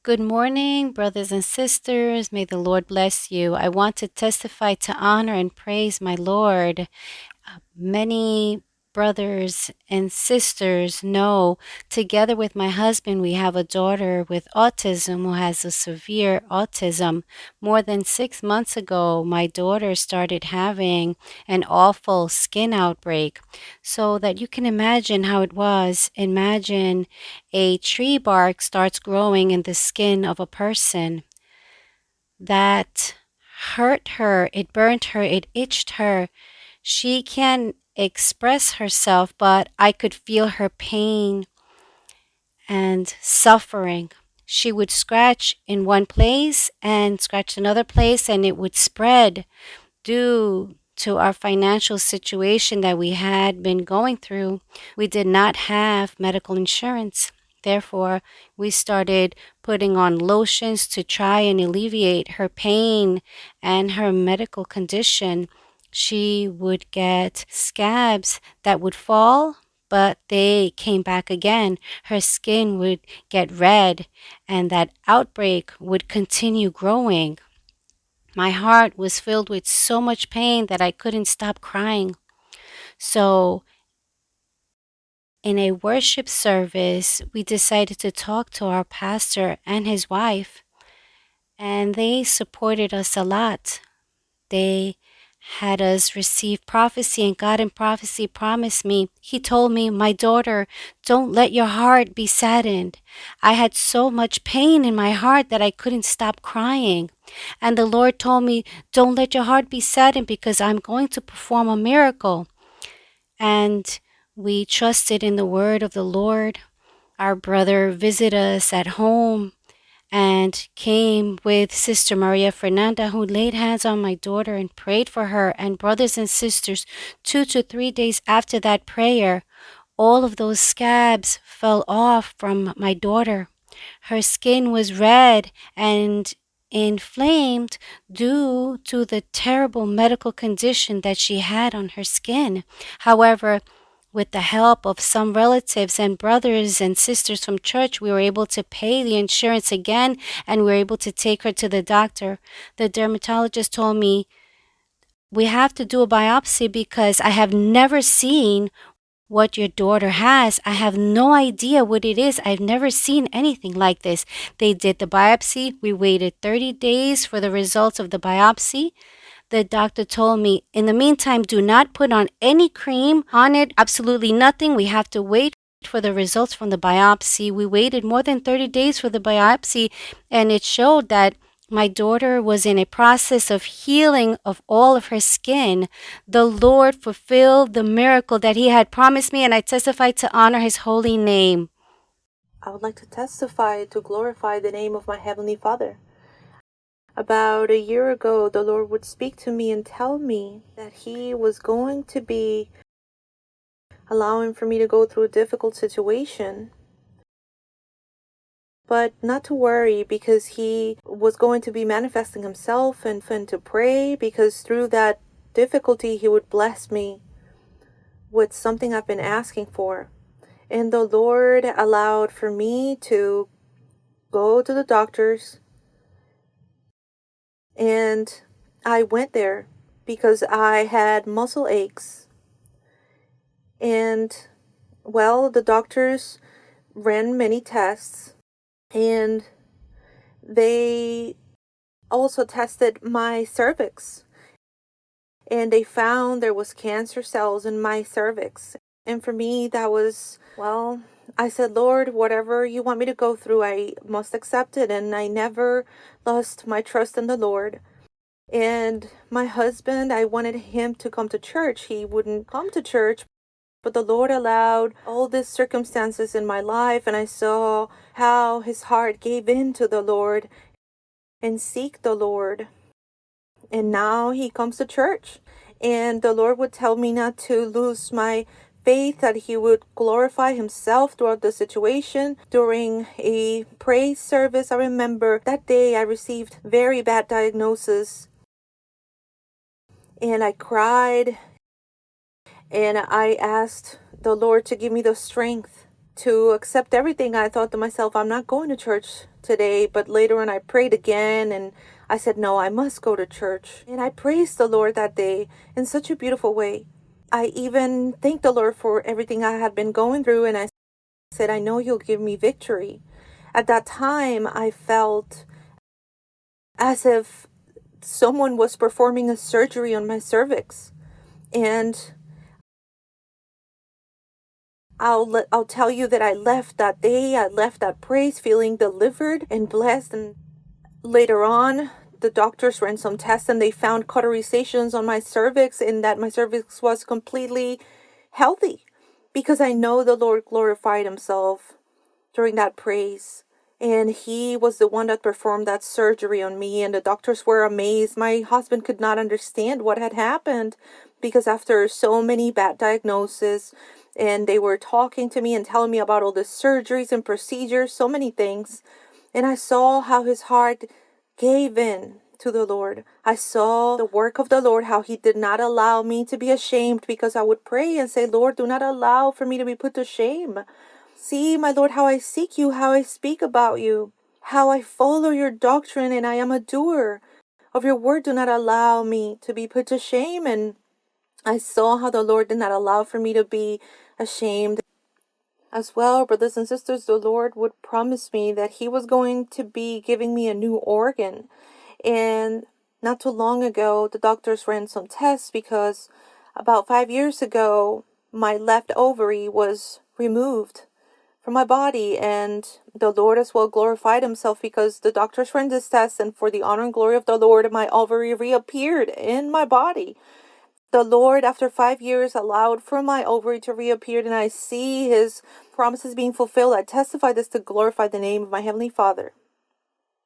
Good morning, brothers and sisters. May the Lord bless you. I want to testify to honor and praise my Lord. Many brothers and sisters know, together with my husband, we have a daughter with autism who has a severe autism. More than 6 months ago, my daughter started having an awful skin outbreak. So that you can imagine how it was. Imagine a tree bark starts growing in the skin of a person. That hurt her, it burnt her, it itched her. She can express herself, but I could feel her pain and suffering. She would scratch in one place and scratch another place, and it would spread due to our financial situation that we had been going through. We did not have medical insurance. Therefore, we started putting on lotions to try and alleviate her pain and her medical condition. She would get scabs that would fall, but they came back again. Her skin would get red, and that outbreak would continue growing. My heart was filled with so much pain that I couldn't stop crying. So, in a worship service, we decided to talk to our pastor and his wife, and they supported us a lot. They had us receive prophecy, and God in prophecy promised me. He told me, "My daughter, don't let your heart be saddened." I had so much pain in my heart that I couldn't stop crying. And the Lord told me, "Don't let your heart be saddened because I'm going to perform a miracle." And we trusted in the word of the Lord. Our brother visited us at home and came with Sister Maria Fernanda, who laid hands on my daughter and prayed for her. And brothers and sisters, 2 to 3 days after that prayer, all of those scabs fell off from my daughter. Her skin was red and inflamed due to the terrible medical condition that she had on her skin. However, with the help of some relatives and brothers and sisters from church, we were able to pay the insurance again, and we were able to take her to the doctor. The dermatologist told me, "We have to do a biopsy because I have never seen what your daughter has. I have no idea what it is. I've never seen anything like this." They did the biopsy. We waited 30 days for the results of the biopsy. The doctor told me, "In the meantime, do not put on any cream on it, absolutely nothing. We have to wait for the results from the biopsy." We waited more than 30 days for the biopsy, and it showed that my daughter was in a process of healing of all of her skin. The Lord fulfilled the miracle that He had promised me, and I testify to honor His holy name. I would like to testify to glorify the name of my Heavenly Father. About a year ago, the Lord would speak to me and tell me that He was going to be allowing for me to go through a difficult situation, but not to worry because He was going to be manifesting Himself and to pray, because through that difficulty He would bless me with something I've been asking for. And the Lord allowed for me to go to the doctors, and I went there because I had muscle aches. And, well, the doctors ran many tests, and they also tested my cervix. And they found there was cancer cells in my cervix. And for me, that was, well, I said, "Lord, whatever you want me to go through, I must accept it." And I never lost my trust in the Lord. And my husband, I wanted him to come to church. He wouldn't come to church, but the Lord allowed all these circumstances in my life, and I saw how his heart gave in to the Lord and seek the Lord. And now he comes to church, and the Lord would tell me not to lose my faith, that He would glorify Himself throughout the situation. During a praise service, I remember that day I received very bad diagnosis, and I cried, and I asked the Lord to give me the strength to accept everything. I thought to myself, I'm not going to church today, but later on I prayed again and I said, no, I must go to church. And I praised the Lord that day in such a beautiful way. I even thanked the Lord for everything I had been going through, and I said, I know you'll give me victory. At that time, I felt as if someone was performing a surgery on my cervix. And I'll tell you that I left that day, I left that praise feeling delivered and blessed. And later on, the doctors ran some tests and they found cauterizations on my cervix, and that my cervix was completely healthy because I know the Lord glorified himself during that praise. And he was the one that performed that surgery on me, and the doctors were amazed. My husband could not understand what had happened because after so many bad diagnoses, and they were talking to me and telling me about all the surgeries and procedures, so many things. And I saw how his heart gave in to the Lord. I saw the work of the Lord, how he did not allow me to be ashamed, because I would pray and say, Lord, do not allow for me to be put to shame. See, my Lord, how I seek you, how I speak about you, how I follow your doctrine, and I am a doer of your word. Do not allow me to be put to shame. And I saw how the Lord did not allow for me to be ashamed. As well, brothers and sisters, the Lord would promise me that he was going to be giving me a new organ. And not too long ago, the doctors ran some tests because about 5 years ago, my left ovary was removed from my body, and the Lord as well glorified himself because the doctors ran this test, and for the honor and glory of the Lord, my ovary reappeared in my body. The Lord, after 5 years, allowed for my ovary to reappear, and I see his promises being fulfilled. I testify this to glorify the name of my Heavenly Father.